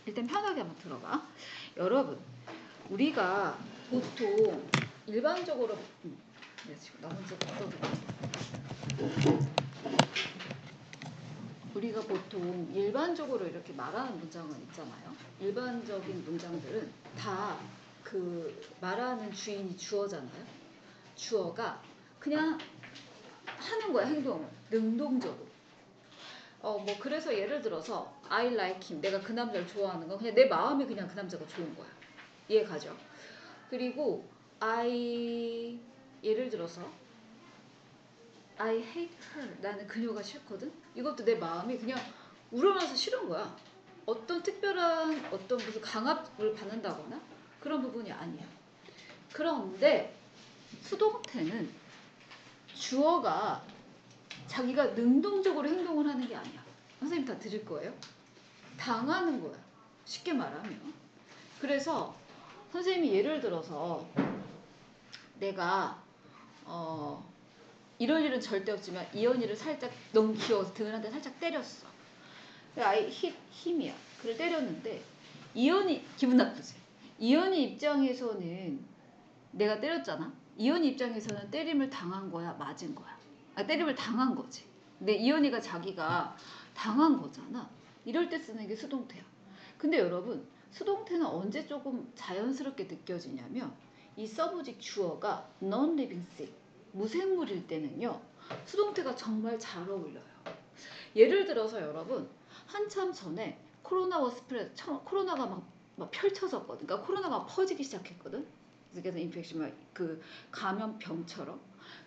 일단 편하게 한번 들어봐. 여러분, 우리가 보통 일반적으로 내가 지금 나 혼자 우리가 보통 일반적으로 이렇게 말하는 문장은 있잖아요. 일반적인 문장들은 다 그 말하는 주인이 주어잖아요. 주어가 그냥 하는 거야, 행동을. 능동적으로. 뭐 그래서 예를 들어서 I like him. 내가 그 남자를 좋아하는 건 그냥 내 마음이 그냥 그 남자가 좋은 거야. 이해 가죠? 그리고 예를 들어서 I hate her. 나는 그녀가 싫거든. 이것도 내 마음이 그냥 우러나서 싫은 거야. 어떤 특별한 어떤 무슨 강압을 받는다거나 그런 부분이 아니야. 그런데 수동태는 주어가 자기가 능동적으로 행동을 하는 게 아니야. 선생님 다 들을 거예요. 당하는 거야. 쉽게 말하면. 그래서 선생님이 예를 들어서 내가 이럴 일은 절대 없지만 이현이를 살짝 너무 귀여워서 등을 한 대 살짝 때렸어. I hit him이야. 그를 때렸는데 이현이 기분 나쁘지. 이현이 입장에서는 내가 때렸잖아. 이현이 입장에서는 때림을 당한 거야, 맞은 거야. 때림을 당한 거지. 근데 이현이가 자기가 당한 거잖아. 이럴 때 쓰는 게 수동태야. 근데 여러분, 수동태는 언제 조금 자연스럽게 느껴지냐면 이 서브젝트 주어가 non-living thing, 무생물일 때는요. 수동태가 정말 잘 어울려요. 예를 들어서 여러분, 한참 전에 코로나가 막 펼쳐졌거든. 그러니까 코로나가 퍼지기 시작했거든. 그래서 인펙션, 그 감염병처럼.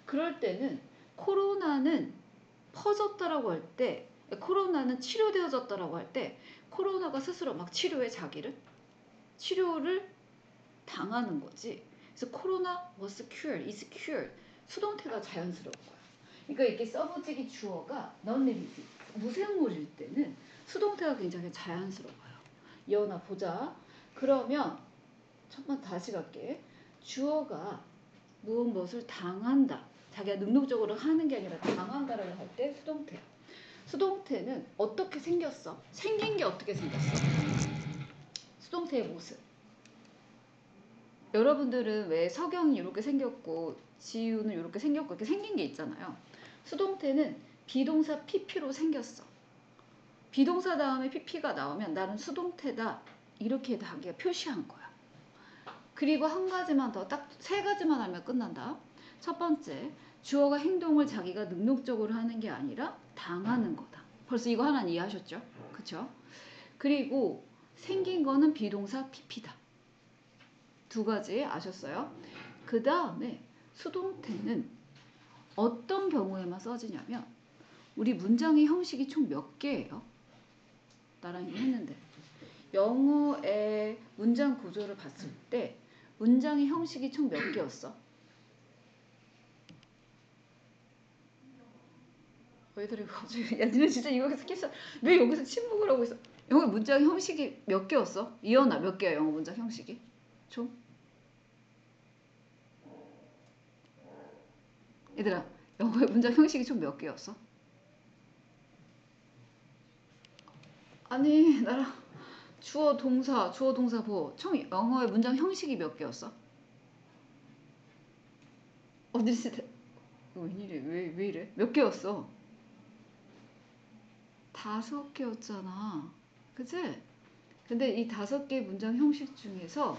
그럴 때는 코로나는 퍼졌다라고 할 때, 코로나는 치료되어졌다라고 할 때, 코로나가 스스로 막 치료를 당하는 거지. 그래서 코로나 was cured, is cured. 수동태가 자연스러운 거야. 그러니까 이렇게 서브젝트 주어가 non-living, 무생물일 때는 수동태가 굉장히 자연스러워요. 이어나 보자. 그러면 첫 번째 다시 갈게. 주어가 무엇을 당한다. 자기가 능동적으로 하는 게 아니라 당한다라고 할 때 수동태야. 수동태는 어떻게 생겼어? 생긴 게 어떻게 생겼어? 수동태의 모습. 여러분들은 왜 석영이 이렇게 생겼고 지우는 이렇게 생겼고 이렇게 생긴 게 있잖아요. 수동태는 비동사 PP로 생겼어. 비동사 다음에 PP가 나오면 나는 수동태다. 이렇게 자기가 표시한 거야. 그리고 한 가지만 더, 딱 세 가지만 하면 끝난다. 첫 번째, 주어가 행동을 자기가 능동적으로 하는 게 아니라 당하는 거다. 벌써 이거 하나 이해하셨죠? 그쵸? 그리고 생긴 거는 비동사 PP다. 두 가지 아셨어요? 그 다음에 수동태는 어떤 경우에만 써지냐면 우리 문장의 형식이 총 몇 개예요? 나랑 이거 했는데 영어의 문장 구조를 봤을 때 문장의 형식이 총 몇 개였어? 너희들이 갑자기 야 니네 진짜 이거 스킵했어. 왜 여기서 침묵을 하고 있어? 영어 문장 형식이 몇 개였어? 이현아 몇 개야 영어 문장 형식이? 총? 얘들아 영어의 문장 형식이 총 몇 개였어? 아니 나랑 주어 동사 보 총 영어의 문장 형식이 몇 개였어? 어디서 웬일이래 왜 이래? 몇 개였어? 5개였잖아. 그치? 근데 이 5개의 문장 형식 중에서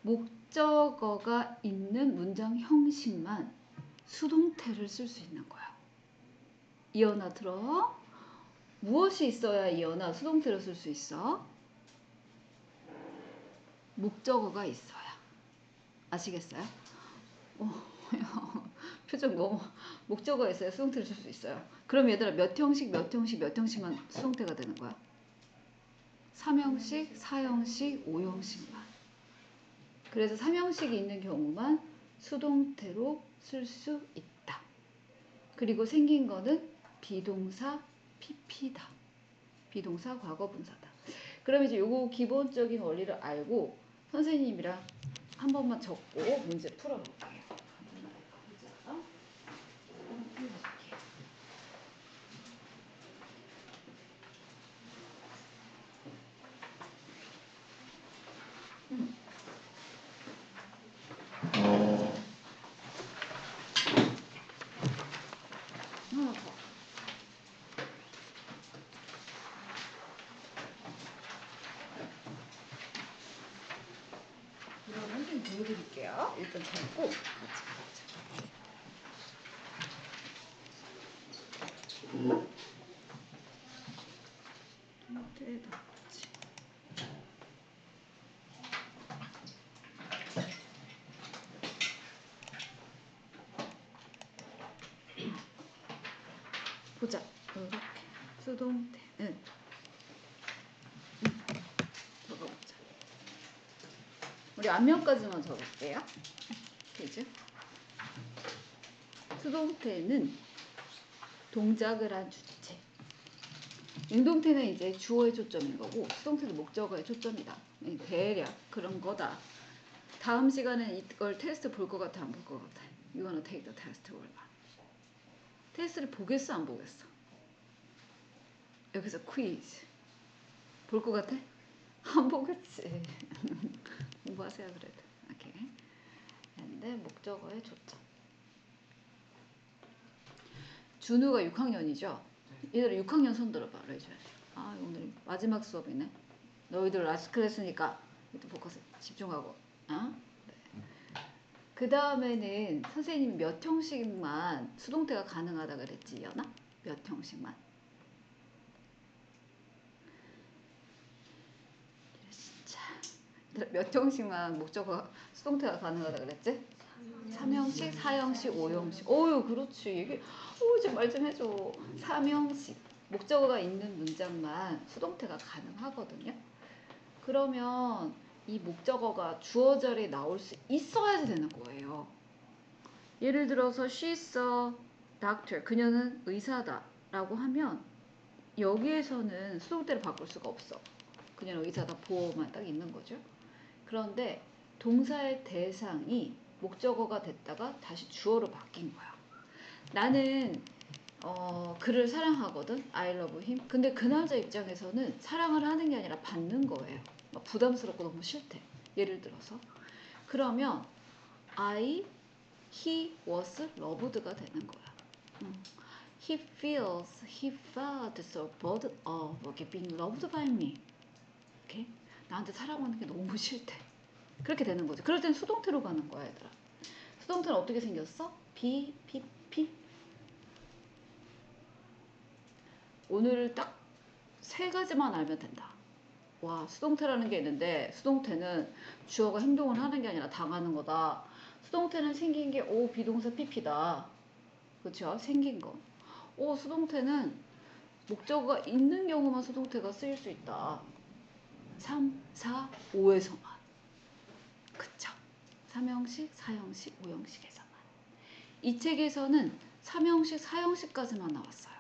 목적어가 있는 문장 형식만 수동태를 쓸 수 있는 거야. 이어나 들어. 무엇이 있어야 이어나 수동태를 쓸 수 있어? 목적어가 있어야. 아시겠어요? 표정 너무 목적어가 있어야 수동태를 쓸 수 있어요. 그럼 얘들아 몇 형식만 수동태가 되는 거야? 3형식, 4형식, 5형식만. 그래서 3형식이 있는 경우만 수동태로 쓸 수 있다. 그리고 생긴 거는 비동사 PP다. 비동사 과거분사다. 그럼 이제 요거 기본적인 원리를 알고 선생님이랑 한 번만 적고 문제 풀어볼게요. 보여드릴게요. 일단 잡고 같이 가자. 보자. 이렇게 수동태는 적어보자. 우리 앞면까지만 적을게요. 그죠? 수동태는 동작을 한 주체. 능동태는 이제 주어의 초점인 거고 수동태는 목적어의 초점이다. 대략 그런 거다. 다음 시간에 이걸 테스트 볼 것 같아 안 볼 것 같아? You wanna take the test or not? 테스트를 보겠어 안 보겠어? 여기서 퀴즈 볼 것 같아? 안 보겠지. 공부하세요 그래도. 오케이. 근데 목적어의 초점. 준우가 6학년이죠? 얘들아 6학년 손 들어봐. 레이저. 아 오늘 마지막 수업이네. 너희들 라스트 클래스니까 포커스 집중하고. 어? 네. 그 다음에는 선생님이 몇 형식만 수동태가 가능하다 그랬지 연아? 몇 형식만? 진짜 몇 형식만 목적어 수동태가 가능하다 그랬지? 3형식, 4형식, 5형식. 어유 그렇지. 얘기 좀 말 좀 해줘. 3형식 목적어가 있는 문장만 수동태가 가능하거든요. 그러면 이 목적어가 주어 자리에 나올 수 있어야지 되는 거예요. 예를 들어서 she's a doctor. 그녀는 의사다 라고 하면 여기에서는 수동태를 바꿀 수가 없어. 그녀는 의사다 보어만 딱 있는 거죠. 그런데 동사의 대상이 목적어가 됐다가 다시 주어로 바뀐 거야. 나는 그를 사랑하거든. I love him. 근데 그 남자 입장에서는 사랑을 하는 게 아니라 받는 거예요. 막 부담스럽고 너무 싫대. 예를 들어서. 그러면 he was loved가 되는 거야. He felt so bored of being loved by me. Okay? 나한테 사랑하는 게 너무 싫대. 그렇게 되는 거지. 그럴 땐 수동태로 가는 거야, 얘들아. 수동태는 어떻게 생겼어? be, pp. 오늘 딱 3가지만 알면 된다. 와, 수동태라는 게 있는데 수동태는 주어가 행동을 하는 게 아니라 당하는 거다. 수동태는 생긴 게 비동사 pp다. 그렇죠? 생긴 거. 수동태는 목적어가 있는 경우만 수동태가 쓰일 수 있다. 3, 4, 5에서만. 그쵸? 3형식, 4형식, 5형식에서만. 이 책에서는 3형식, 4형식까지만 나왔어요.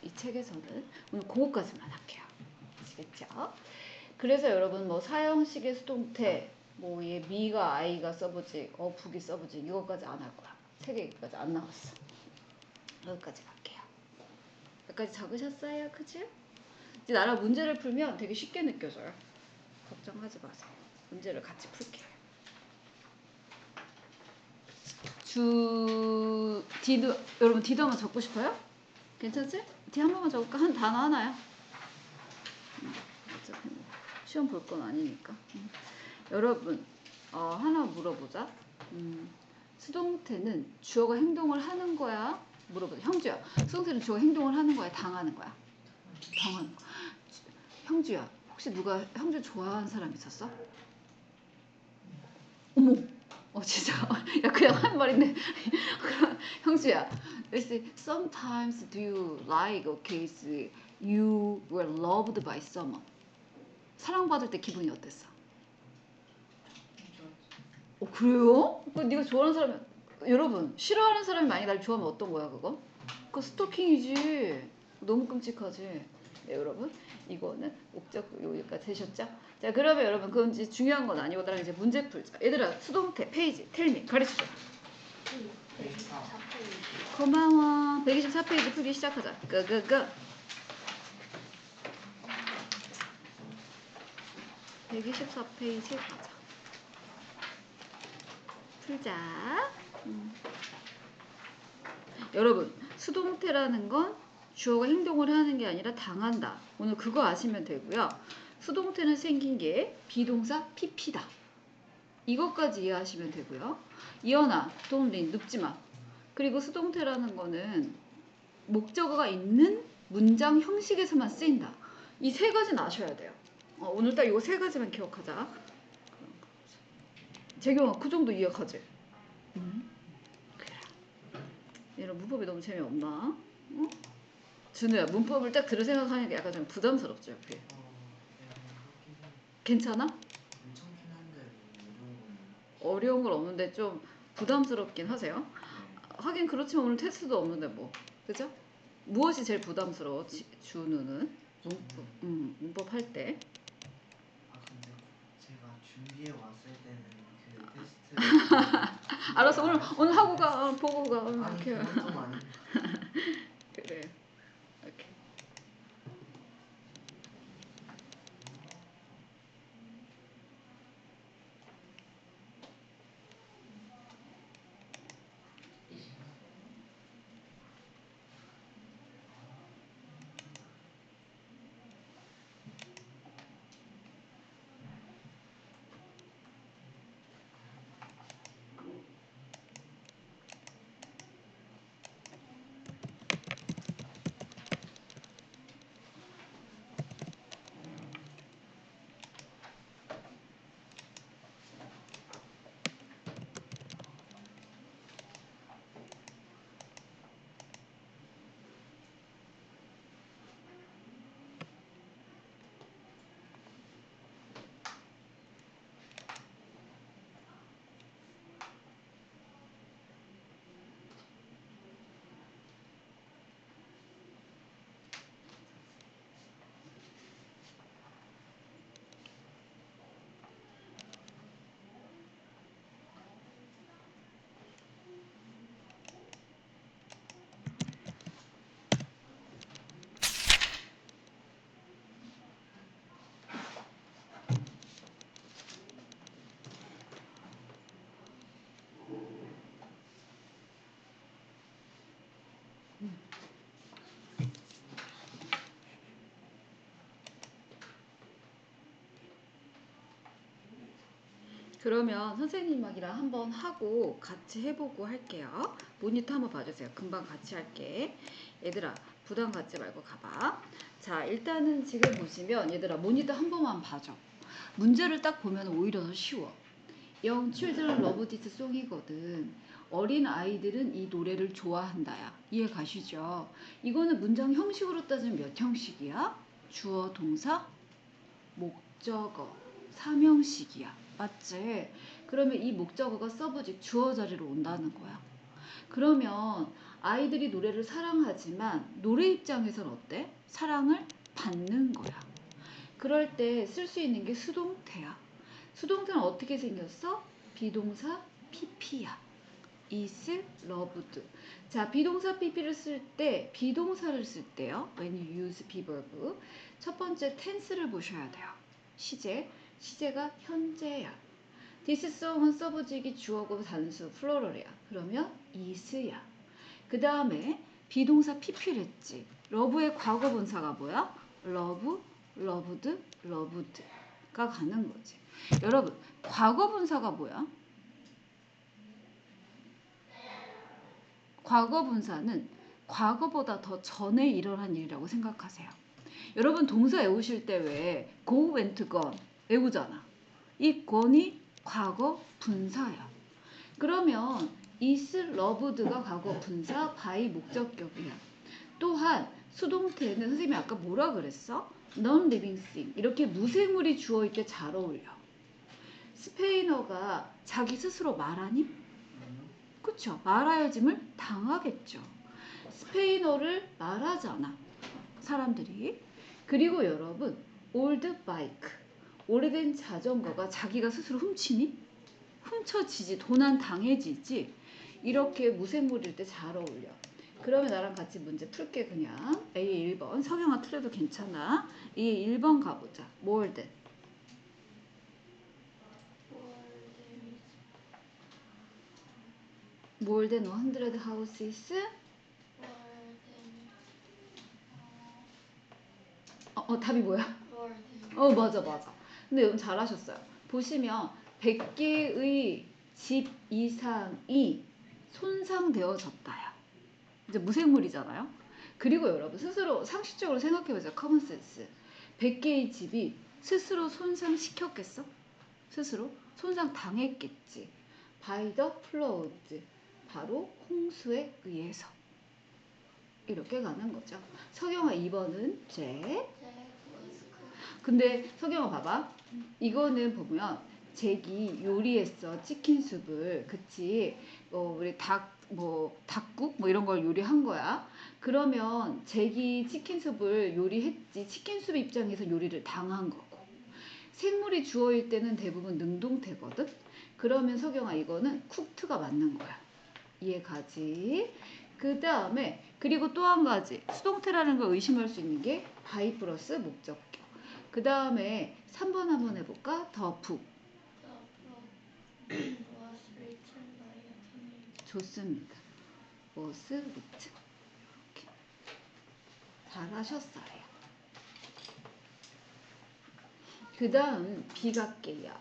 이 책에서는 오늘 그거까지만 할게요. 아시겠죠? 그래서 여러분 뭐 4형식의 수동태 얘 미가 아이가 써보지 북이 써보지 이거까지 안 할 거야. 3개까지 안 나왔어. 여기까지 갈게요. 여기까지 적으셨어요? 그죠? 이제 나랑 문제를 풀면 되게 쉽게 느껴져요. 걱정하지 마세요. 문제를 같이 풀게요. 여러분 D도 한번 적고 싶어요? 괜찮지? D 한 번만 적을까? 한 단어 하나요? 어차피 시험 볼 건 아니니까. 여러분 하나 물어보자. 수동태는 주어가 행동을 하는 거야? 물어보자. 형주야, 수동태는 주어가 행동을 하는 거야? 당하는 거야? 당하는 거야. 형주야, 혹시 누가 형주 좋아하는 사람 있었어? 어머, 진짜. 야, 그냥 한 말인데. 형주야, sometimes do you like a case you were loved by someone? 사랑받을 때 기분이 어땠어? 그래요? 네가 좋아하는 사람이 여러분 싫어하는 사람이 많이 날 좋아하면 어떤 거야 그거? 그거 스토킹이지. 너무 끔찍하지. 네, 여러분 이거는 목적 여기까지 되셨죠? 자 그러면 여러분 그건 이제 중요한 건 아니고 나랑 이제 문제 풀자. 얘들아 수동태 페이지 텔미 가르쳐줘. 124페이지. 고마워. 124페이지 풀기 시작하자. 끄끄끄. 124페이지 가자. 풀자. 여러분 수동태라는 건 주어가 행동을 하는 게 아니라 당한다. 오늘 그거 아시면 되고요. 수동태는 생긴 게 비동사 pp다. 이것까지 이해하시면 되고요. 이현아, don't 눕지 마. 그리고 수동태라는 거는 목적어가 있는 문장 형식에서만 쓰인다. 이 세 가지는 아셔야 돼요. 오늘따라 이거 세 가지만 기억하자. 재경아, 그 정도 이해가지? 얘는 문법이 너무 재미없나? 응? 준우야, 문법을 딱 들을 생각하니까 약간 좀 부담스럽죠, 옆에. 괜찮아? 어려운 건 없는데 좀 부담스럽긴 하세요. 하긴 그렇지만 오늘 테스트도 없는데 뭐, 그죠? 무엇이 제일 부담스러워, 준우는? 문법 할 때. 근데 제가 준비해 왔을 때는 그 테스트 알았어, 오늘 하고 가, 보고 가. 아니 이렇게. 그건 좀 아니. 그래. 이렇게. 그러면 선생님이랑 한번 하고 같이 해보고 할게요. 모니터 한번 봐주세요. 금방 같이 할게. 얘들아, 부담 갖지 말고 가봐. 자, 일단은 지금 보시면 얘들아 모니터 한 번만 봐줘. 문제를 딱 보면 오히려 더 쉬워. Young Children Love This Song이거든. 어린 아이들은 이 노래를 좋아한다야. 이해 가시죠? 이거는 문장 형식으로 따지면 몇 형식이야? 주어, 동사, 목적어, 삼형식이야. 맞지? 그러면 이 목적어가 서브젝트 주어 자리로 온다는 거야. 그러면 아이들이 노래를 사랑하지만 노래 입장에선 어때? 사랑을 받는 거야. 그럴 때 쓸 수 있는 게 수동태야. 수동태는 어떻게 생겼어? 비동사 pp야. is loved. 자, 비동사 pp를 쓸 때, 비동사를 쓸 때요. when you use bverb. 첫 번째 tense를 보셔야 돼요. 시제가 현재야. This song은 서브젝이 주어고 단수 플로럴이야. 그러면 is야. 그 다음에 비동사 pp를 했지. love의 과거 분사가 뭐야? love, loved, loved가 가는 거지. 여러분, 과거 분사가 뭐야? 과거 분사는 과거보다 더 전에 일어난 일이라고 생각하세요. 여러분 동사 외우실 때 왜 go, went, gone 외우잖아. 이 gone이 과거 분사야. 그러면 is loved가 과거 분사, by 목적격이야. 또한 수동태는 선생님이 아까 뭐라 그랬어? non-living thing. 이렇게 무생물이 주어 있게 잘 어울려. 스페인어가 자기 스스로 말하니? 그쵸? 말하여짐을 당하겠죠. 스페인어를 말하잖아. 사람들이. 그리고 여러분, 올드 바이크. 오래된 자전거가 자기가 스스로 훔치니? 훔쳐지지, 도난 당해지지. 이렇게 무생물일 때 잘 어울려. 그러면 나랑 같이 문제 풀게 그냥. A 1번. 성형아 틀려도 괜찮아. 이 1번 가보자. more than. more than 100 houses. 답이 뭐야? 맞아. 근데 여러분 잘하셨어요. 보시면 100개의 집 이상이 손상되어졌다야. 이제 무생물이잖아요. 그리고 여러분 스스로 상식적으로 생각해보세요. 커먼센스. 100개의 집이 스스로 손상시켰겠어? 스스로 손상당했겠지. by the flood. 바로 홍수에 의해서. 이렇게 가는 거죠. 석영아 2번은 잭. 근데 석영아 봐봐. 이거는 보면 잭이 요리했어. 치킨 수프를. 그치? 우리 닭국 뭐 이런 걸 요리한 거야. 그러면 잭이 치킨 수프를 요리했지. 치킨 수프 입장에서 요리를 당한 거고. 생물이 주어일 때는 대부분 능동태거든. 그러면 석영아 이거는 쿡트가 맞는 거야. 이해가지? 그 다음에 그리고 또 한 가지 수동태라는 걸 의심할 수 있는 게 by 플러스 목적격. 그 다음에 3번 한번 해볼까? 더 북. 좋습니다. was written. 이렇게. 잘하셨어요. 그 다음 B 갈게요.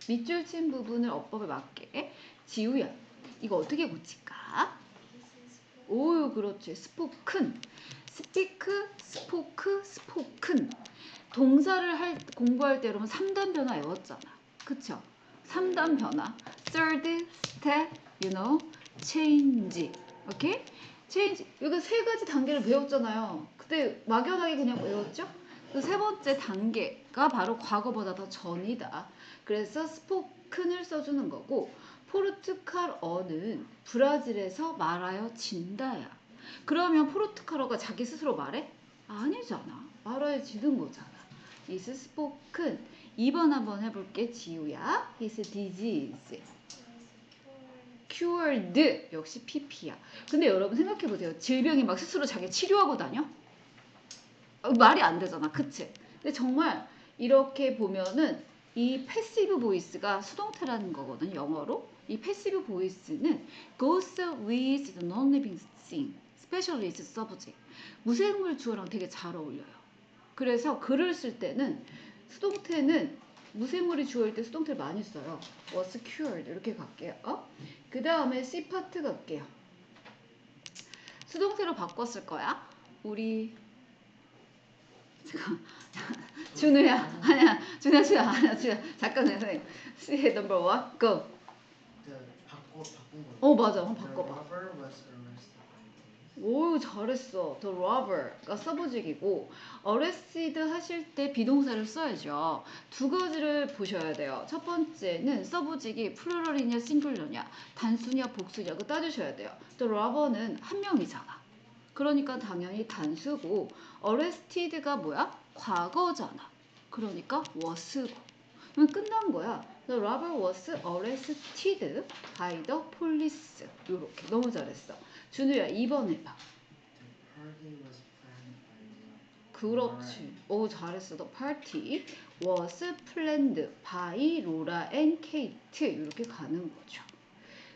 밑줄 친 부분을 어법에 맞게. 지우야 이거 어떻게 고칠까? 오 그렇지. 스포큰. 스피크, 스포크, 스포큰. 동사를 공부할 때 여러분 3단 변화 외웠잖아. 그쵸? 3단 변화. third step, you know, change. 오케이? change. 이거 세 가지 단계를 배웠잖아요. 그때 막연하게 그냥 외웠죠? 그 세 번째 단계가 바로 과거보다 더 전이다. 그래서 스포큰을 써주는 거고 포르투갈어는 브라질에서 말하여진다야. 그러면 포르투갈어가 자기 스스로 말해? 아니잖아. 말하여지는 거잖아. is spoken. 2번 한번 해볼게. 지우야. is disease. cured. 역시 pp야. 근데 여러분 생각해보세요. 질병이 막 스스로 자기 치료하고 다녀? 말이 안 되잖아. 그치? 근데 정말 이렇게 보면은 이 패시브 보이스가 수동태라는 거거든. 영어로. 이 패시브 보이스는 goes with the non-living thing. especially its subject. 무생물 주어랑 되게 잘 어울려요. 그래서 글을 쓸 때는 수동태는 무생물이 주어일 때 수동태를 많이 써요. was cured 이렇게 갈게요. 그 다음에 C 파트 갈게요. 수동태로 바꿨을 거야. 우리 준우야 아니야 준우야 잠깐 선생님 C 넘버 1 go. 바꾼 거. 맞아. 한번 바꿔봐. 오 잘했어. The robber가 서브젝이고 arrested 하실 때 비동사를 써야죠. 두 가지를 보셔야 돼요. 첫 번째는 서브젝이 플루럴이냐 싱글러냐 단수냐 복수냐 그거 따지셔야 돼요. The robber는 한 명이잖아. 그러니까 당연히 단수고 arrested가 뭐야? 과거잖아. 그러니까 was고. 그럼 끝난 거야. The robber was arrested by the police. 요렇게. 너무 잘했어. 준우야 2번 해봐. 그렇지. 오 잘했어. The party was planned by Laura and Kate. 이렇게 가는 거죠.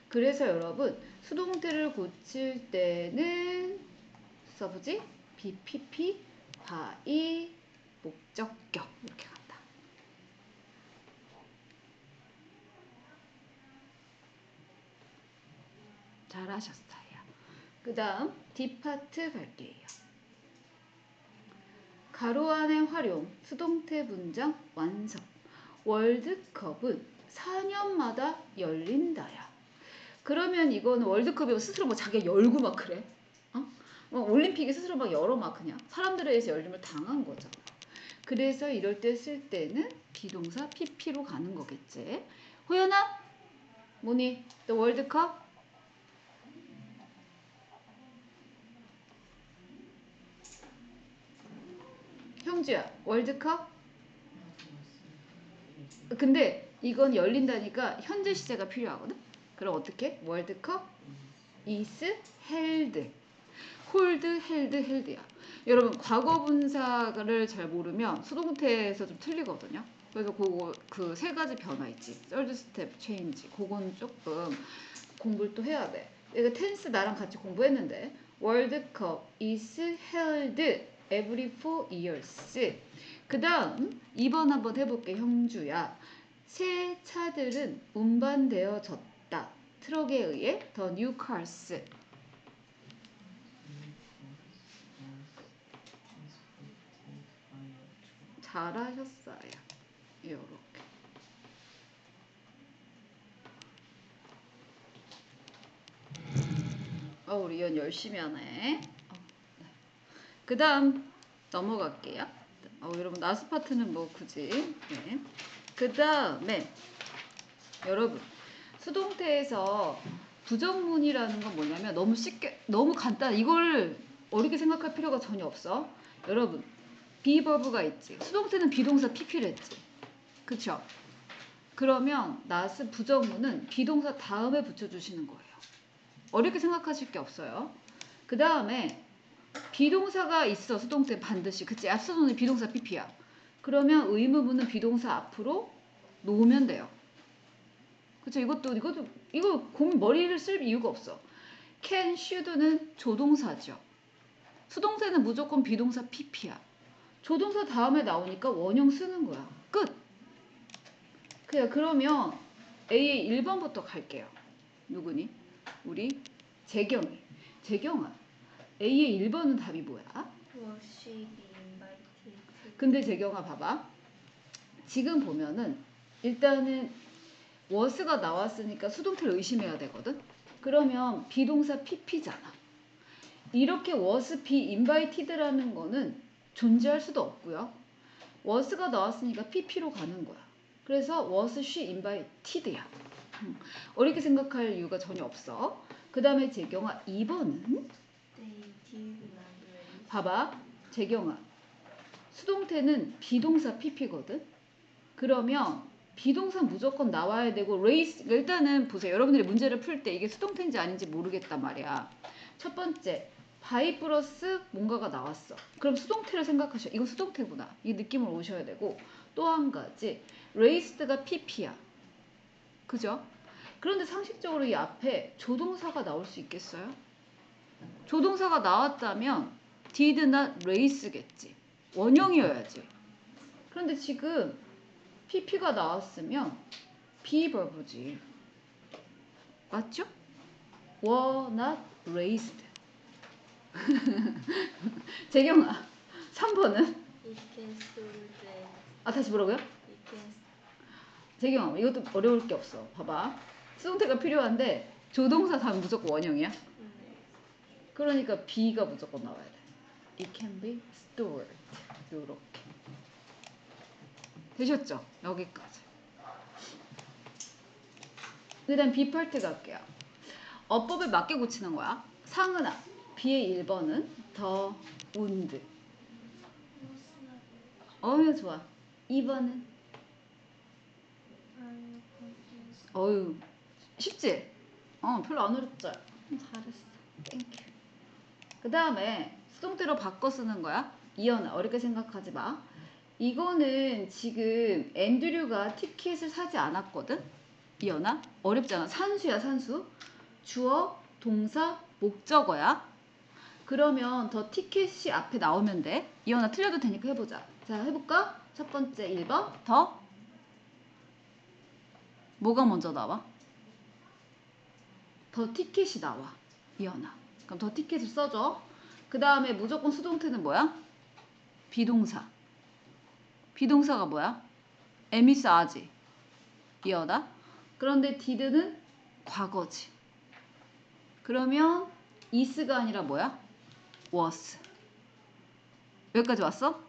그래서 여러분 수동태를 고칠 때는 써보지? BPP, by, 목적격 이렇게 간다. 잘하셨어요. 그 다음 D파트 갈게요. 가로 안의 활용, 수동태 문장 완성. 월드컵은 4년마다 열린다야. 그러면 이거는 월드컵이 스스로 뭐 자기가 열고 막 그래? 올림픽이 스스로 막 열어 막 그냥 사람들에 의해서 열림을 당한 거잖아. 그래서 이럴 때 쓸 때는 비동사 PP로 가는 거겠지. 호연아, 뭐니? 너 월드컵? 형주야, 월드컵? 근데 이건 열린다니까 현재 시제가 필요하거든? 그럼 어떻게? 월드컵 is held. hold, held, held야. 여러분 과거 분사를 잘 모르면 수동태에서 좀 틀리거든요. 그래서 그거 그 세 가지 변화 있지. third step change. 그건 조금 공부를 또 해야 돼. 내가 텐스 나랑 같이 공부했는데 World Cup is held every 4 years. 그 다음 2번 한번 해볼게 형주야. 새 차들은 운반되어졌다. 트럭에 의해 the new cars. 잘하셨어요. 요렇게. 우리 이현 열심히 하네. 그 다음 넘어갈게요. 여러분 나스 파트는 뭐 굳이. 네. 그 다음에 여러분 수동태에서 부정문이라는 건 뭐냐면 너무 쉽게 너무 간단. 이걸 어렵게 생각할 필요가 전혀 없어. 여러분 비버브가 있지. 수동태는 비동사 pp를 했지. 그쵸? 그러면 나스 부정문은 비동사 다음에 붙여주시는 거예요. 어렵게 생각하실 게 없어요. 그 다음에 비동사가 있어. 수동태 반드시. 그치? 앞서서는 비동사 pp야. 그러면 의무문은 비동사 앞으로 놓으면 돼요. 그쵸? 이거 머리를 쓸 이유가 없어. can, should는 조동사죠. 수동태는 무조건 비동사 pp야. 조동사 다음에 나오니까 원형 쓰는 거야. 끝! 그래, 그러면 A의 1번부터 갈게요. 누구니? 우리 재경이. 재경아, A의 1번은 답이 뭐야? Was she be invited? 근데 재경아 봐봐. 지금 보면은 일단은 was가 나왔으니까 수동태를 의심해야 되거든. 그러면 비동사 pp잖아. 이렇게 was be invited라는 거는 존재할 수도 없고요. was가 나왔으니까 pp로 가는 거야. 그래서 was she invited야. 어렵게 생각할 이유가 전혀 없어. 그 다음에 재경아 2번은 They did not raise. 봐봐. 재경아 수동태는 비동사 pp거든. 그러면 비동사 무조건 나와야 되고 raise 일단은 보세요. 여러분들이 문제를 풀 때 이게 수동태인지 아닌지 모르겠단 말이야. 첫 번째 by 플러스 뭔가가 나왔어. 그럼 수동태를 생각하셔. 이거 수동태구나. 이 느낌을 오셔야 되고 또 한 가지 raised가 pp야. 그죠? 그런데 상식적으로 이 앞에 조동사가 나올 수 있겠어요? 조동사가 나왔다면 did not raise겠지. 원형이어야지. 그런데 지금 pp가 나왔으면 비버브지. 맞죠? were not raised. 재경아 3번은? It can store that. 다시 뭐라고요? It can. 재경아 이것도 어려울 게 없어. 봐봐. 수동태가 필요한데 조동사 다음 무조건 원형이야. 그러니까 be가 무조건 나와야 돼. It can be stored. 요렇게. 되셨죠? 여기까지. 그 다음 B 파트 갈게요. 어법을 맞게 고치는 거야. 상은아, B의 1번은 더 운드. 어휴 좋아. 2번은 어휴 쉽지? 별로 안 어렵죠? 잘했어. 땡큐. 그 다음에 수동태로 바꿔 쓰는 거야. 이현아 어렵게 생각하지 마. 이거는 지금 앤드류가 티켓을 사지 않았거든. 이현아 어렵잖아. 산수야 산수. 주어, 동사, 목적어야. 그러면 더 티켓이 앞에 나오면 돼. 이현아 틀려도 되니까 해보자. 자 해볼까? 첫 번째 1번 더 뭐가 먼저 나와? 더 티켓이 나와. 이현아 그럼 더 티켓을 써줘. 그 다음에 무조건 수동태는 뭐야? 비동사. 비동사가 뭐야? 에미스 아지. 이어다. 그런데 did는 과거지. 그러면 is가 아니라 뭐야? was. 여기까지 왔어?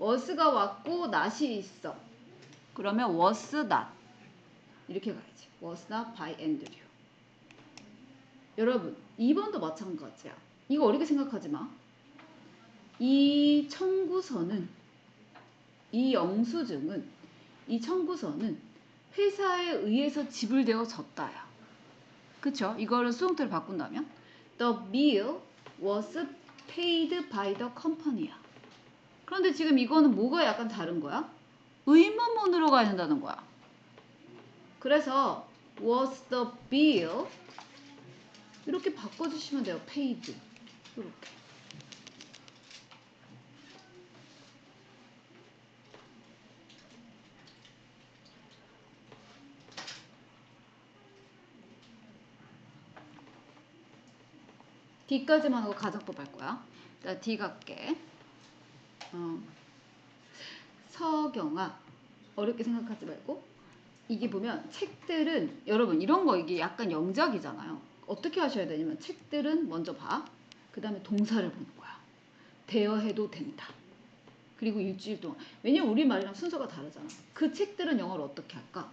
was가 왔고 not이 있어. 그러면 was not. 이렇게 가야지. was not by Andrew. 여러분 2번도 마찬가지야. 이거 어렵게 생각하지 마. 이 청구서는 이 영수증은 이 청구서는 회사에 의해서 지불되어졌다야. 그쵸? 이거를 수동태로 바꾼다면 The bill was paid by the company야. 그런데 지금 이거는 뭐가 약간 다른 거야? 의문문으로 가야 된다는 거야. 그래서 was the bill 이렇게 바꿔주시면 돼요. paid 이렇게. D까지만 하고 가정법 할 거야. 자, D 갈게. 서경아, 어렵게 생각하지 말고. 이게 보면 책들은 여러분 이런 거 이게 약간 영작이잖아요. 어떻게 하셔야 되냐면 책들은 먼저 봐. 그 다음에 동사를 보는 거야. 대여해도 된다. 그리고 일주일 동안. 왜냐면 우리말이랑 순서가 다르잖아. 그 책들은 영어로 어떻게 할까?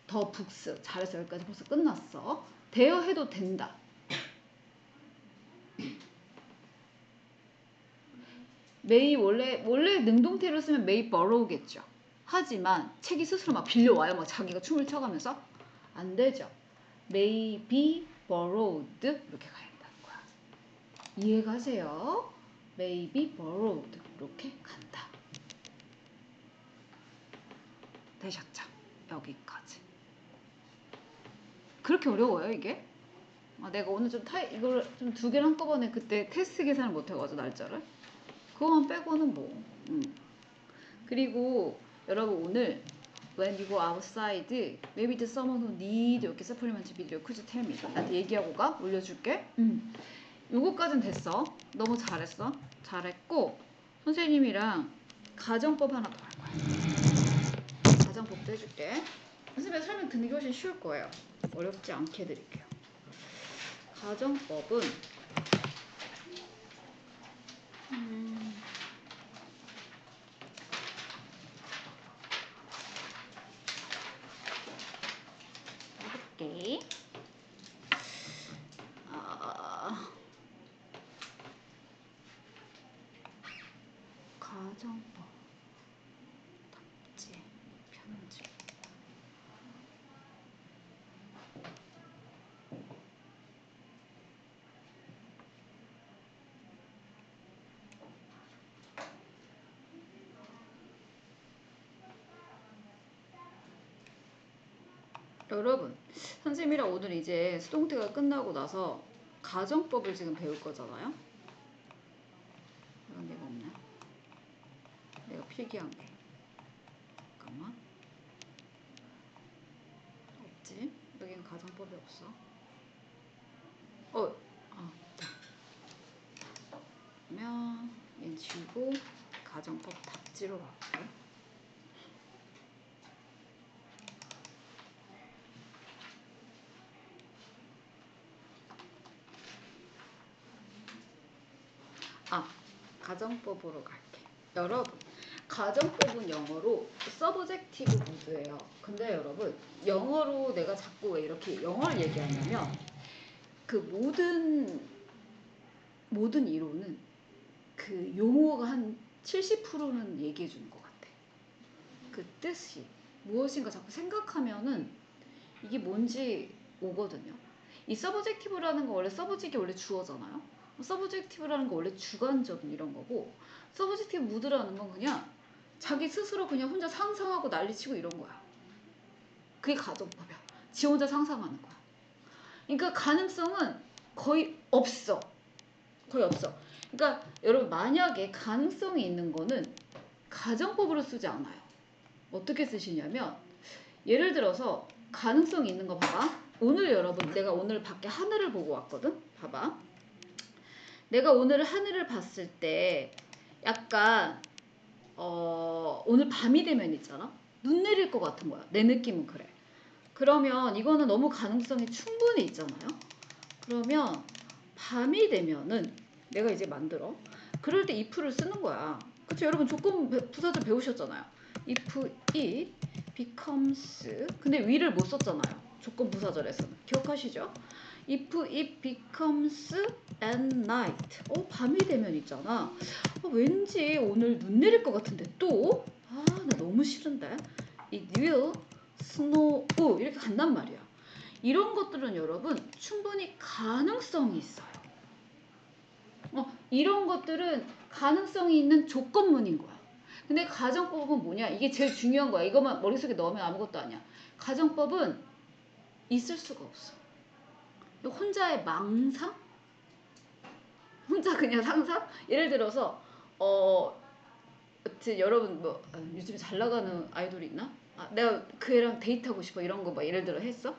더 북스. 잘했어. 여기까지 벌써 끝났어. 대여해도 된다. may 원래 능동태로 쓰면 may borrow겠죠. 하지만 책이 스스로 막 빌려와요. 막 자기가 춤을 춰가면서 안 되죠. may be borrowed 이렇게 가야 된다는 거야. 이해가세요? may be borrowed 이렇게 간다. 되셨죠? 여기까지. 그렇게 어려워요 이게? 내가 오늘 좀 이걸 좀 두 개를 한꺼번에 그때 테스트 계산을 못 해가지고 날짜를 그거만 빼고는 뭐. 그리고 여러분 오늘 when you go outside, maybe the someone who need 이렇게 supplement video could you tell me? 나한테 얘기하고 가. 올려줄게. 요거까진 됐어. 너무 잘했어. 잘했고 선생님이랑 가정법 하나 더 할 거야. 가정법도 해줄게. 선생님의 설명 듣는 게 훨씬 쉬울 거예요. 어렵지 않게 해드릴게요. 가정법은 해볼게. 가정법 답지 편집 여러분 선생님이랑 오늘 이제 수동태가 끝나고 나서 가정법을 지금 배울 거잖아요. 이런 데가 없네. 내가 필기한 게. 잠깐만. 없지? 여기는 가정법이 없어. 그러면 얘 지우고 가정법 답지로 갈게. 가정법으로 갈게. 여러분 가정법은 영어로 서브젝티브 모드예요. 근데 여러분 영어로 내가 자꾸 왜 이렇게 영어를 얘기하냐면 그 모든 이론은 그 용어가 한 70%는 얘기해 주는 것 같아. 그 뜻이 무엇인가 자꾸 생각하면은 이게 뭔지 오거든요. 이 서브젝티브라는 거 원래 주어잖아요. 서브젝티브라는 거 원래 주관적인 이런 거고 서브젝티브 무드라는 건 그냥 자기 스스로 그냥 혼자 상상하고 난리치고 이런 거야. 그게 가정법이야. 지 혼자 상상하는 거야. 그러니까 가능성은 거의 없어. 그러니까 여러분 만약에 가능성이 있는 거는 가정법으로 쓰지 않아요. 어떻게 쓰시냐면 예를 들어서 가능성이 있는 거 봐봐. 오늘 여러분 내가 오늘 밖에 하늘을 보고 왔거든. 봐봐. 내가 오늘 하늘을 봤을 때 약간 오늘 밤이 되면 있잖아. 눈 내릴 것 같은 거야. 내 느낌은 그래. 그러면 이거는 너무 가능성이 충분히 있잖아요. 그러면 밤이 되면은 내가 이제 만들어. 그럴 때 if를 쓰는 거야. 그쵸? 여러분 조건 부사절 배우셨잖아요. if it becomes 근데 we를 못 썼잖아요. 조건 부사절에서는. 기억하시죠? If it becomes at night. 밤이 되면 있잖아. 왠지 오늘 눈 내릴 것 같은데 또? 나 너무 싫은데. It will snow. 이렇게 간단 말이야. 이런 것들은 여러분 충분히 가능성이 있어요. 이런 것들은 가능성이 있는 조건문인 거야. 근데 가정법은 뭐냐? 이게 제일 중요한 거야. 이것만 머릿속에 넣으면 아무것도 아니야. 가정법은 있을 수가 없어. 혼자의 망상? 혼자 그냥 상상? 예를 들어서 여러분 뭐 요즘에 잘 나가는 아이돌이 있나? 내가 그 애랑 데이트하고 싶어 이런 거 막 예를 들어 했어?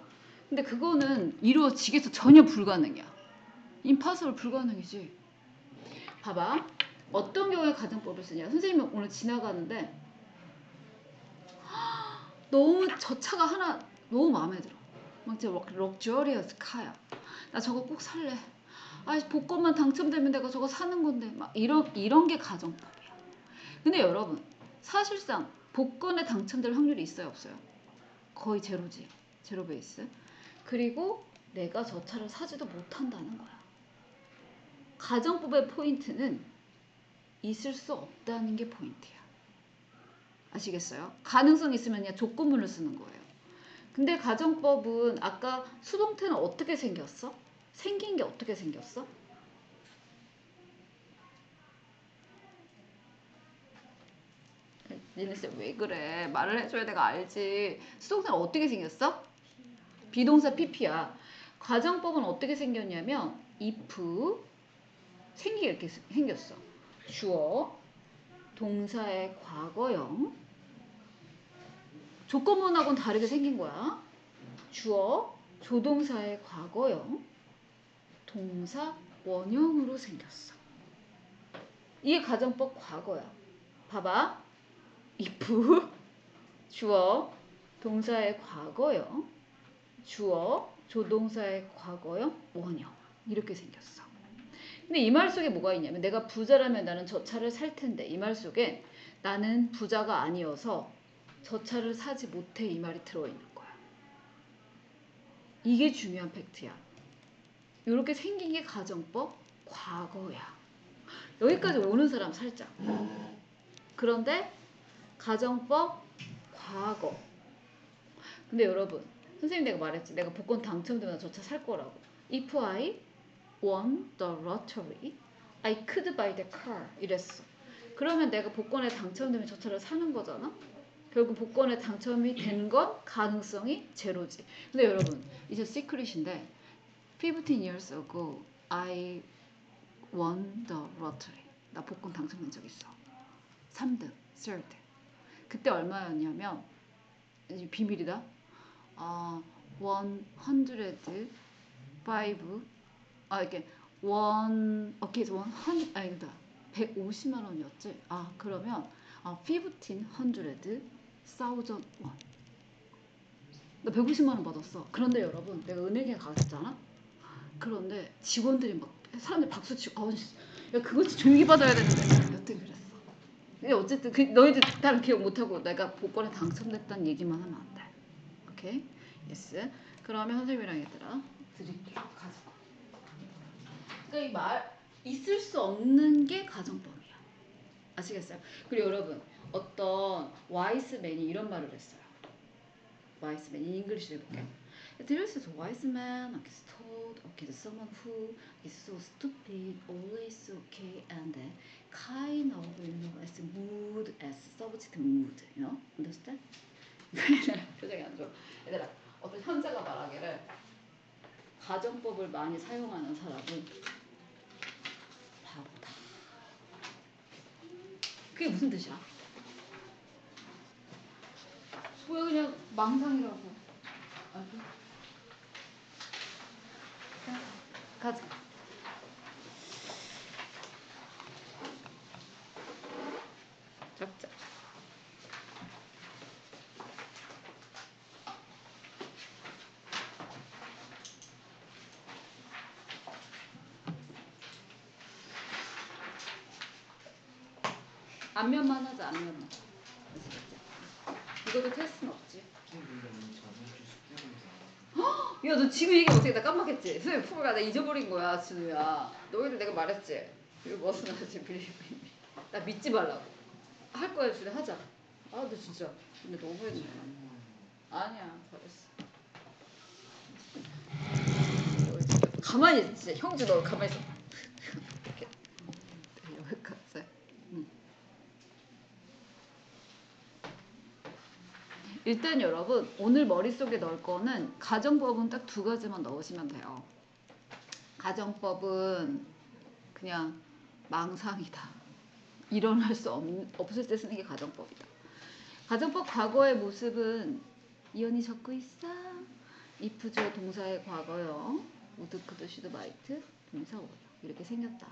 근데 그거는 이루어지겠어. 전혀 불가능이야. impossible 불가능이지. 봐봐. 어떤 경우에 가정법을 쓰냐. 선생님이 오늘 지나가는데 너무 저 차가 하나 너무 마음에 들어. 막 진짜 럭셔리어스 카야. 나 저거 꼭 살래. 아, 복권만 당첨되면 내가 저거 사는 건데. 막 이런 게 가정법이야. 근데 여러분, 사실상 복권에 당첨될 확률이 있어요, 없어요? 거의 제로지. 제로 베이스. 그리고 내가 저 차를 사지도 못한다는 거야. 가정법의 포인트는 있을 수 없다는 게 포인트야. 아시겠어요? 가능성 있으면 그냥 조건문을 쓰는 거예요. 근데 가정법은 아까 수동태는 어떻게 생겼어? 생긴 게 어떻게 생겼어? 니네 쌤 왜 그래? 말을 해줘야 내가 알지. 수동태는 어떻게 생겼어? 비동사 PP야. 가정법은 어떻게 생겼냐면 if 생기게 이렇게 생겼어. 주어, 동사의 과거형, 조건문하고는 다르게 생긴 거야. 주어, 조동사의 과거형, 동사 원형으로 생겼어. 이게 가정법 과거야. 봐봐. if, 주어, 동사의 과거형, 주어, 조동사의 과거형, 원형. 이렇게 생겼어. 근데 이 말 속에 뭐가 있냐면 내가 부자라면 나는 저 차를 살 텐데 이 말 속에 나는 부자가 아니어서 저 차를 사지 못해 이 말이 들어있는 거야. 이게 중요한 팩트야. 이렇게 생긴 게 가정법 과거야. 여기까지 오는 사람 살짝. 그런데 가정법 과거. 근데 여러분, 선생님 내가 말했지. 내가 복권 당첨되면 저 차 살 거라고. If I won the lottery, I could buy the car. 이랬어. 그러면 내가 복권에 당첨되면 저 차를 사는 거잖아. 결국 복권에 당첨이 된 건 가능성이 제로지. 근데 여러분, 이제 시크릿인데 15 years ago, I won the lottery. 나 복권 당첨된 적 있어. 3등, third. 그때 얼마였냐면 이제 비밀이다. 105 이렇게 오케이 100 아니다. 150만 원이었지. 그러면 1500,000 원. 나 150만 원 받았어. 그런데 여러분, 내가 은행에 갔잖아. 그런데 직원들이 막 사람들이 박수 치고 야 그거 조용히 받아야 되는데 여튼 그랬어. 근데 어쨌든 너희들 다른 기억 못하고 내가 복권에 당첨됐다는 얘기만 하면 안 돼. 오케이? 예스. 그러면 선생님이랑 얘들아 드릴게요. 가져. 그러니까 이 말 있을 수 없는 게 가정법이야. 아시겠어요? 그리고 여러분 어떤 와이스맨이 이런 말을 했어요. 와이스맨 잉글리시로 해볼게. There is a wise man is told okay someone who is so stupid always okay and kind of as mood as subject mood understand? 표정이 안 좋아. 얘들아 어떤 현자가 말하기를 가정법을 많이 사용하는 사람은 바보다. 그게 무슨 뜻이야? 왜 그냥 망상이라고. 가자. 적자. 앞면만 하자. 앞면만. 이것도 테스트는 없지. 야, 너 지금 얘기 어떻게 다 깜빡했지? 선생님 프로가 나 잊어버린 거야, 진우야. 너희들 내가 말했지? 이거 무슨 하지? 빌리빌리. 나 믿지 말라고. 할 거야, 진우 하자. 너 진짜. 근데 너무했네. 아니야, 잘했어. 가만히 있지. 형주 너 가만히 있어. 이렇게. 여기까지. 일단 여러분 오늘 머릿속에 넣을 거는 가정법은 딱 2가지만 넣으시면 돼요. 가정법은 그냥 망상이다. 일어날 수 없을 때 쓰는 게 가정법이다. 가정법 과거의 모습은 이언이 적고 있어. if 주어 동사의 과거형 would, could, should, might 동사 원형 이렇게 생겼다.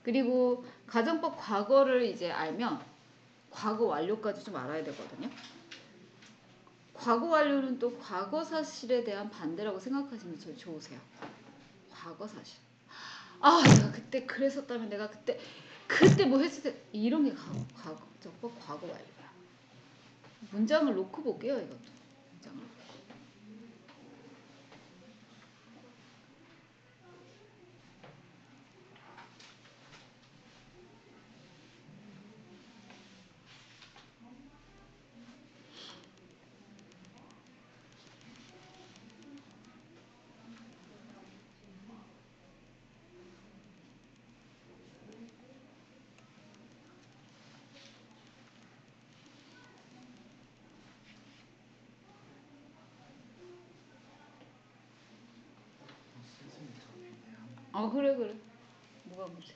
그리고 가정법 과거를 이제 알면 과거 완료까지 좀 알아야 되거든요. 과거 완료는 또 과거 사실에 대한 반대라고 생각하시면 제일 좋으세요. 과거 사실. 아, 내가 그때 그랬었다면 내가 그때 뭐 했을 때 이런 게 가정법 과거 완료야. 문장을 놓고 볼게요, 이것도. 문장을. 선생님 저 비네요. 그래. 뭐가 문제?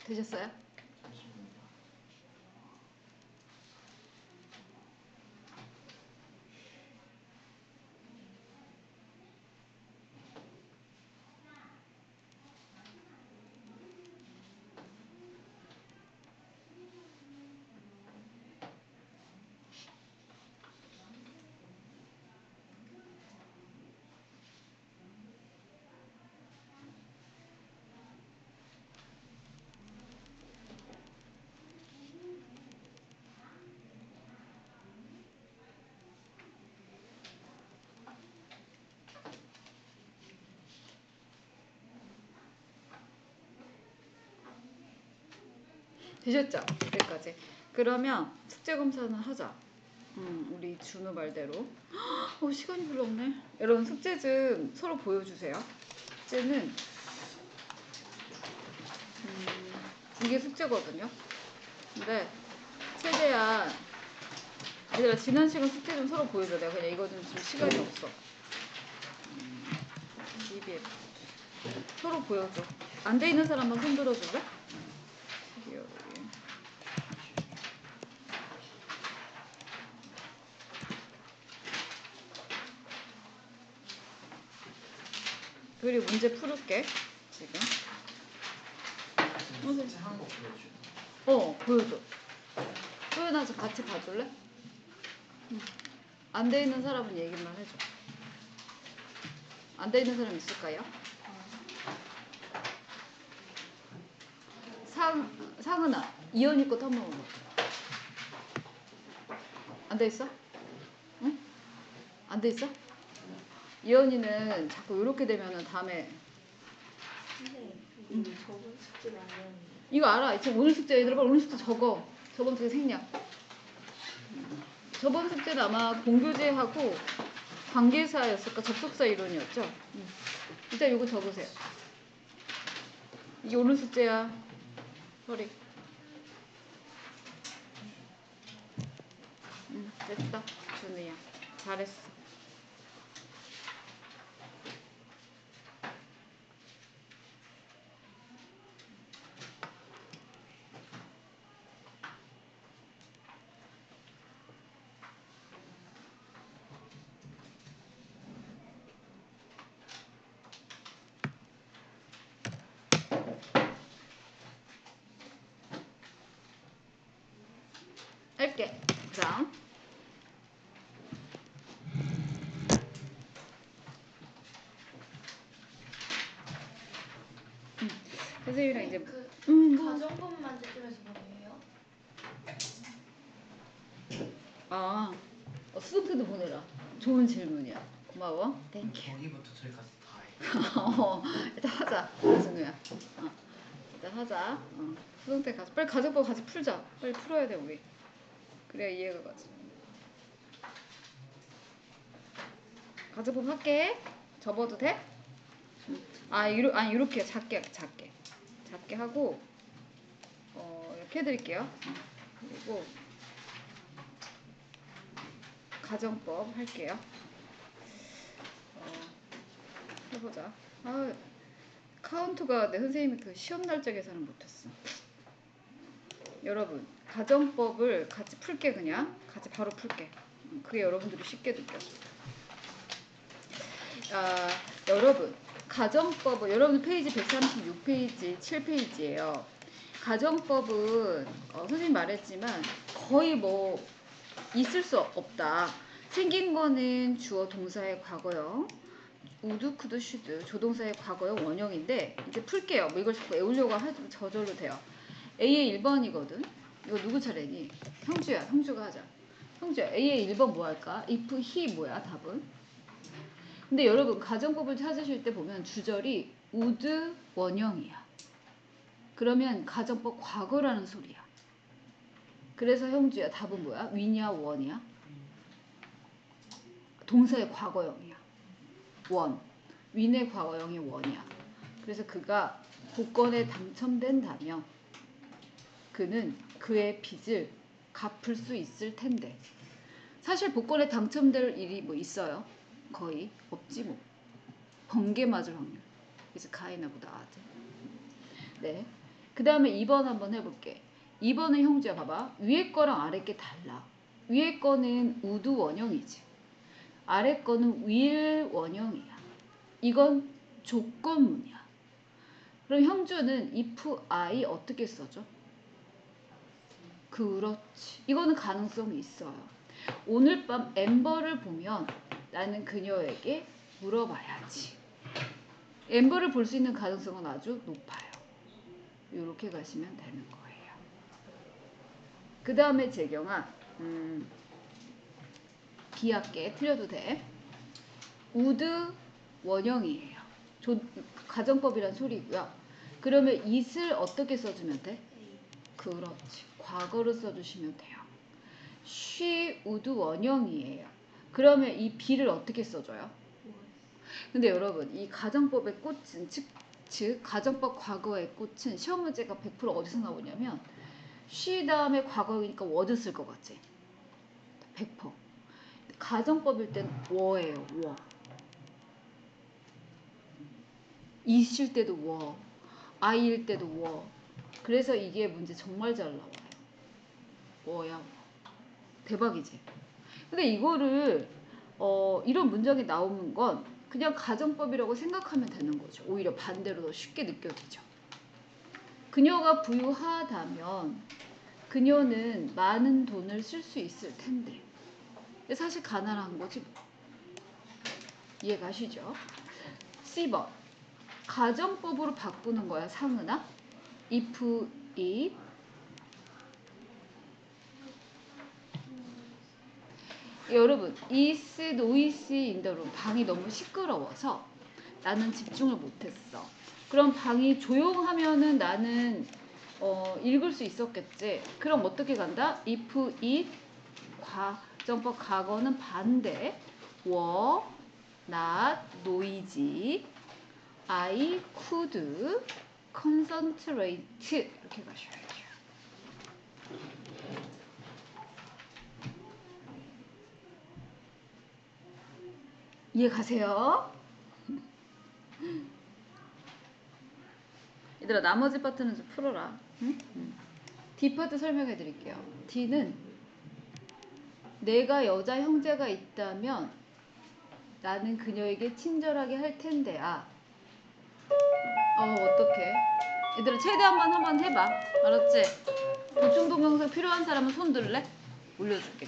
되셨어요? 잠시만요. 되셨죠? 여기까지. 그러면 숙제 검사는 하자. 우리 준우 말대로. 시간이 별로 없네. 여러분 숙제 좀 서로 보여주세요. 숙제는 이게 숙제거든요. 근데 최대한 얘들아 지난 시간 숙제 좀 서로 보여줘. 내가 그냥 이거 좀 지금 시간이 없어. DBF 서로 보여줘. 안 돼 있는 사람만 손 들어줄래? 그리고 문제 풀을게 지금. 숙제 한거 보여줘. 보여줘. 소연아 같이 봐줄래? 안 돼 있는 사람은 얘기만 해줘. 안 돼 있는 사람 있을까요? 상은아 이현이 것도 한번 봐봐. 안 돼 있어? 응? 안 돼 있어? 이현이는 자꾸 이렇게 되면은 다음에 선생님 이거 저번 숙제가 아니었는데. 이거 알아. 지금 오늘 숙제 얘들아 오늘 숙제 적어. 저번 숙제 생략. 저번 숙제는 아마 공교제하고 관계사였을까? 접속사 이론이었죠? 일단 이거 적으세요. 이게 오늘 숙제야. 허리. 됐다. 준우야. 잘했어. 할게. 그럼. 선생님이랑 이제 가정법 만점에서 뭐예요? 수동태도 보내라. 좋은 질문이야. 고마워. 땡큐. 거기부터 저기까지 다 해. 일단 하자. 준우야. 일단 하자. 수동태 가서 빨리 가정법 같이 풀자. 빨리 풀어야 돼 우리. 그래야 이해가 가지. 가정법 할게. 접어도 돼? 아니 이렇게 작게 하고 이렇게 해드릴게요. 그리고 가정법 할게요. 해보자. 카운트가 내 선생님이 그 시험 날짜 계산을 못했어. 여러분 가정법을 같이 풀게. 그냥 같이 바로 풀게. 그게 여러분들이 쉽게 느껴져. 여러분 가정법은 여러분 페이지 136페이지 7페이지예요. 가정법은 선생님 말했지만 거의 뭐 있을 수 없다. 생긴 거는 주어 동사의 과거형, 우드 쿠드 슈드 조동사의 과거형 원형인데 이제 풀게요. 뭐 이걸 자꾸 외우려고 하면 저절로 돼요. A의 1번이거든. 이거 누구 차례니? 형주야. 형주가 하자. 형주야. A의 1번 뭐 할까? if he 뭐야 답은? 근데 여러분 가정법을 찾으실 때 보면 주절이 would 원형이야. 그러면 가정법 과거라는 소리야. 그래서 형주야 답은 뭐야? 위냐 원이야? 동사의 과거형이야. 원. 윈의 과거형이 원이야. 그래서 그가 복권에 당첨된다면 그는 그의 빚을 갚을 수 있을 텐데. 사실 복권에 당첨될 일이 뭐 있어요? 거의 없지 뭐. 번개 맞을 확률. 그래서 가이나보다 아들. 네. 그 다음에 2번 한번 해볼게. 2번은 형제야 봐봐. 위에 거랑 아래 게 달라. 위에 거는 우드 원형이지. 아래 거는 will 원형이야. 이건 조건문이야. 그럼 형주는 if I 어떻게 써줘? 그렇지. 이거는 가능성이 있어요. 오늘 밤 엠버를 보면 나는 그녀에게 물어봐야지. 엠버를 볼 수 있는 가능성은 아주 높아요. 이렇게 가시면 되는 거예요. 그 다음에 재경아, 비할게. 틀려도 돼. 우드 원형이에요. 가정법이란 소리고요. 그러면 it을 어떻게 써주면 돼? 그렇지. 과거로 써주시면 돼요. she would 원형이에요. 그러면 이 be를 어떻게 써줘요? 근데 여러분 이 가정법의 꽃은 즉 가정법 과거의 꽃은 시험 문제가 100% 어디서 나오냐면 she 다음에 과거이니까 was 쓸 것 같지? 100%. 가정법일 땐 we예요. we. is일 때도 we, I일 때도 we. 그래서 이게 문제 정말 잘 나와요. we야. 대박이지? 근데 이거를 이런 문장이 나오는 건 그냥 가정법이라고 생각하면 되는 거죠. 오히려 반대로 더 쉽게 느껴지죠. 그녀가 부유하다면 그녀는 많은 돈을 쓸 수 있을 텐데. 사실 가난한 거지. 이해가시죠? C번. 가정법으로 바꾸는 거야. 상은아. if, if. 여러분, is noisy in the room. 방이 너무 시끄러워서 나는 집중을 못했어. 그럼 방이 조용하면은 나는 읽을 수 있었겠지. 그럼 어떻게 간다? if it 가정법 과거는 반대. were not noisy. I could concentrate. 이렇게 가셔야죠. 이해 가세요? 얘들아 나머지 파트는 좀 풀어라. 응? D 파트 설명해 드릴게요. D는 내가 여자 형제가 있다면 나는 그녀에게 친절하게 할 텐데. 어떡해. 얘들아 최대한 한번 해봐. 알았지? 보충 동영상 필요한 사람은 손 들래? 올려줄게.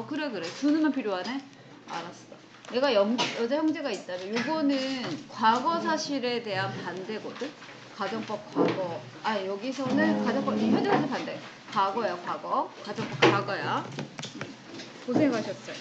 그래. 준우만 필요하네? 알았어. 내가 여자 형제가 있다면 요거는 과거 사실에 대한 반대거든? 가정법 과거. 여기서는 가정법 현재 사실 반대. 과거야 과거. 가정법 과거야. 고생하셨어요.